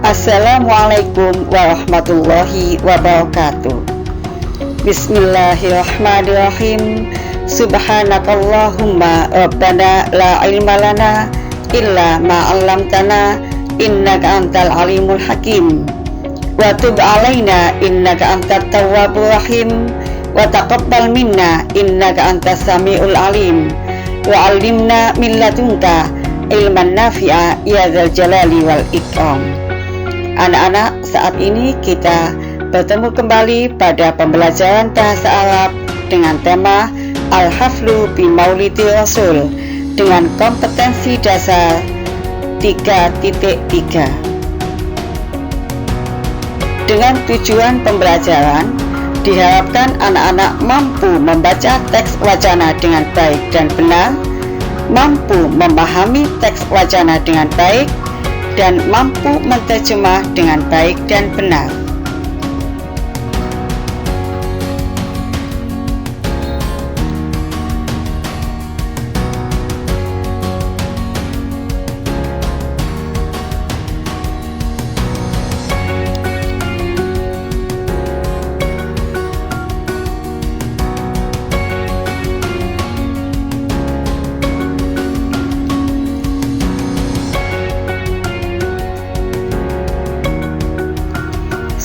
Assalamualaikum warahmatullahi wabarakatuh. Bismillahirrahmanirrahim. Subhanakallahumma rabbana la ilma lana illa ma 'allamtana innaka antal alimul hakim. Wa tub 'alaina innaka antat tawwabur rahim. Wa taqabbal minna innaka antas samiul alim. Wa 'allimna min ladunka ilman nafi'a ya dzal jalali wal ikram. Anak-anak, saat ini kita bertemu kembali pada pembelajaran bahasa Arab dengan tema Al-Haflu bi Maulidi Rasul dengan kompetensi dasar 3.3. Dengan tujuan pembelajaran, diharapkan anak-anak mampu membaca teks wacana dengan baik dan benar, mampu memahami teks wacana dengan baik, dan mampu menerjemah dengan baik dan benar.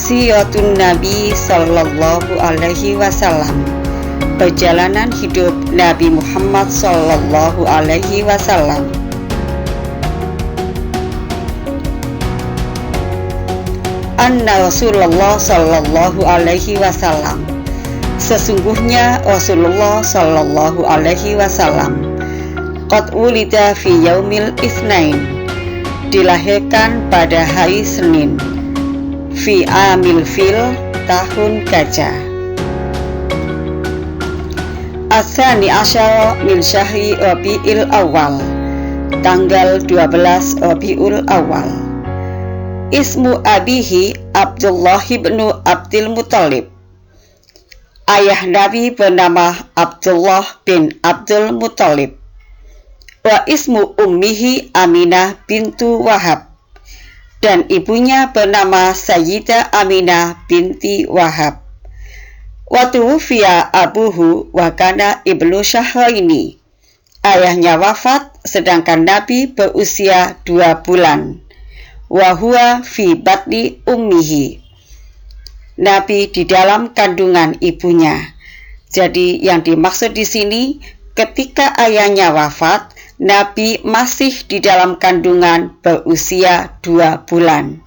Siratun Nabi Sallallahu Alaihi Wasallam, perjalanan hidup Nabi Muhammad Sallallahu Alaihi Wasallam. Anna Rasulullah Sallallahu Alaihi Wasallam, sesungguhnya Rasulullah Sallallahu Alaihi Wasallam qad wulida fi yaumil itsnain, dilahirkan pada hari Senin, fi amil fil, tahun gajah, Asani asyara min syahri Rabiul Awal, tanggal 12 Rabiul Awal. Ismu abihi Abdullah bin Abdul Muthalib, ayah Nabi bernama Abdullah bin Abdul Muthalib. Wa ismu ummihi Aminah bintu Wahab, dan ibunya bernama Sayyidah Aminah binti Wahab. Wa tuwfiya abuhu wa kana ibnu syahraini, ayahnya wafat sedangkan Nabi berusia 2 bulan. Wa huwa fi batni ummihi, Nabi di dalam kandungan ibunya. Jadi yang dimaksud di sini, ketika ayahnya wafat, Nabi masih di dalam kandungan berusia 2 bulan.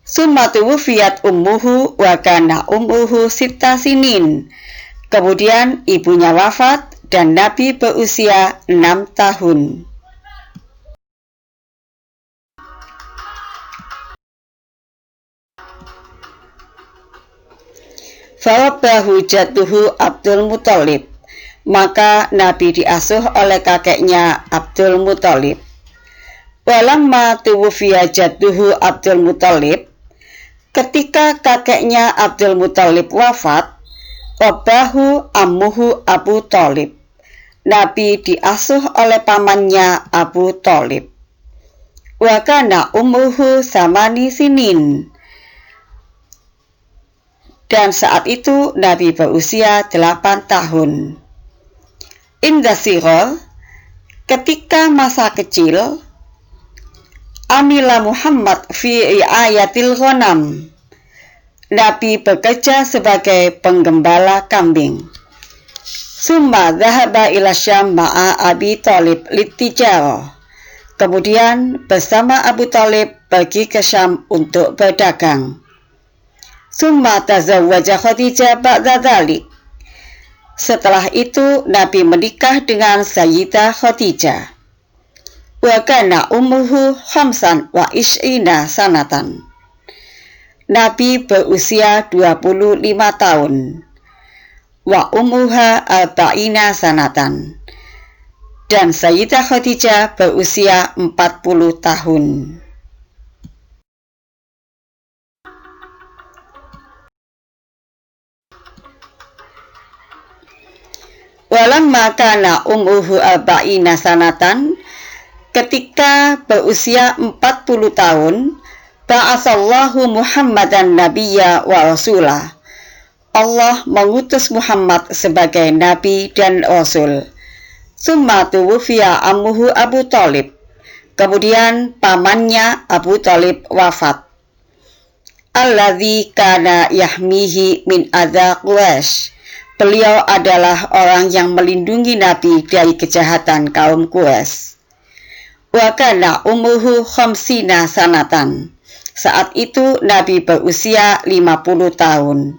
Summa tuwfiyat ummuhu wa kana ummuhu sitta sinin. Kemudian ibunya wafat dan Nabi berusia 6 tahun. Farabbahu jadduhu Abdul Muthalib, maka Nabi diasuh oleh kakeknya Abdul Muthalib. Walamma tuwfiya jadduhu Abdul Muthalib, ketika kakeknya Abdul Muthalib wafat, rabbahu ammuhu Abu Thalib, Nabi diasuh oleh pamannya Abu Thalib. Wa kana ummuhu samani sinin, dan saat itu Nabi berusia 8 tahun. Inda sighar, ketika masa kecil, amila Muhammad fi riayatil ghanam, Nabi bekerja sebagai penggembala kambing. Summa dhahaba ila Syam ma'a Abi Thalib litijarah, kemudian bersama Abu Thalib pergi ke Syam untuk berdagang. Summa tazawwaja Khadijah ba'da dzalik, setelah itu Nabi menikah dengan Sayyidah Khadijah. Wa kana ummuhu khamsan wa ishrina sanatan, Nabi berusia 25 tahun. Wa ummuha arba'ina sanatan, dan Sayyidah Khadijah berusia 40 tahun. Walamma kana ummuhu arba'ina sanatan, ketika berusia 40 tahun, ba'asallahu Muhammadan nabiyya wa rasulah. Allah mengutus Muhammad sebagai nabi dan rasul. Summa tuwfiya ammuhu Abu Thalib. Kemudian pamannya Abu Thalib wafat. Alladzi kana yahmihi min adza Quraisy. Beliau adalah orang yang melindungi Nabi dari kejahatan kaum Quraisy. Wa kana ummuhu khamsina sanatan. Saat itu Nabi berusia 50 tahun.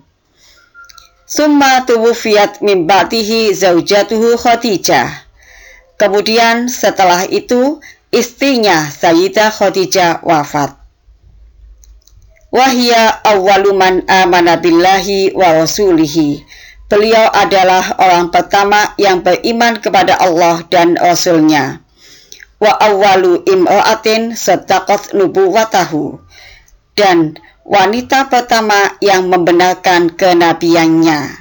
Summa tuwfiyat min ba'dihi zaujatuhu Khadijah. Kemudian setelah itu istrinya Sayyidah Khadijah wafat. Wahia awwalu man amana billahi wa rasulihi. Beliau adalah orang pertama yang beriman kepada Allah dan Rasul-Nya. Wa awwalu imra'atin saddaqat nubuwatahu. Dan wanita pertama yang membenarkan kenabiannya.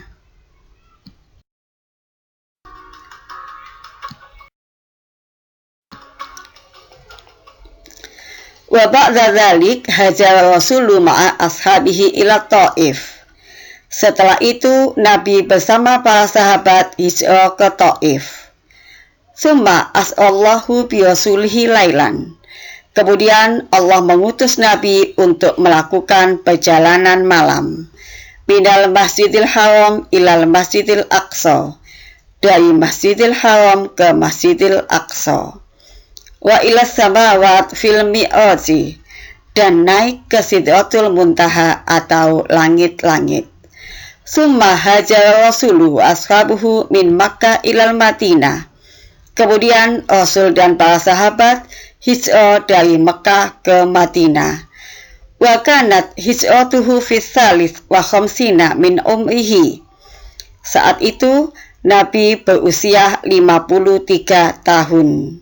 Wa ba'da dzalik hajar Rasulu ma'a ashabihi ila Thaif. Setelah itu Nabi bersama para sahabat hijrah ke Thaif. Summa as'allahu bi rasulihi lailan. Kemudian Allah mengutus Nabi untuk melakukan perjalanan malam. Minal Masjidil Haram ilal Masjidil Aqsa. Dari Masjidil Haram ke Masjidil Aqsa. Wa ilas samawat fil mi'raji. Dan naik ke Sidratul Muntaha atau langit-langit. Summa hajar Rasuluhu ashabuhu min Makkah ilal Madinah. Kemudian Rasul dan para sahabat hijrah dari Mekah ke Madinah. Wa kanat hijratuhu fi tsalits wa khamsina min umrihi. Saat itu Nabi berusia 53 tahun.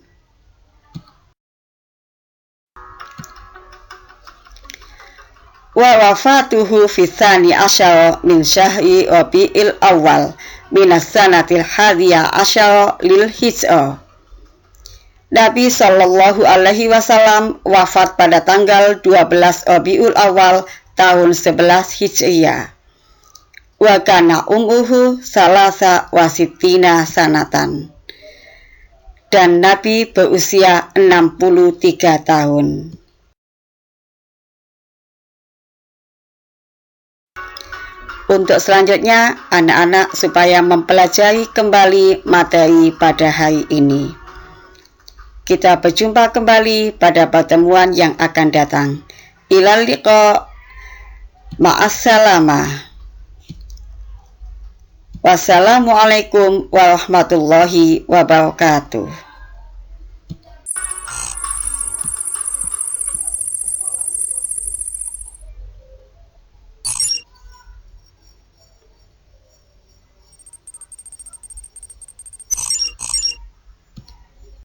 Wa wafatuhu fi tsani asyara min syahri Rabi'il Awal minas sanatil hadiyah asyara lil hijrah. Nabi Shallallahu Alaihi Wasallam wafat pada tanggal 12 Rabiul Awal tahun 11 Hijriyah. Wa kana umruhu salasa wasittina sanatan. Dan Nabi berusia 63 tahun. Untuk selanjutnya, anak-anak supaya mempelajari kembali materi pada hari ini. Kita berjumpa kembali pada pertemuan yang akan datang. Ilal liqa, ma'assalamah. Wassalamualaikum warahmatullahi wabarakatuh.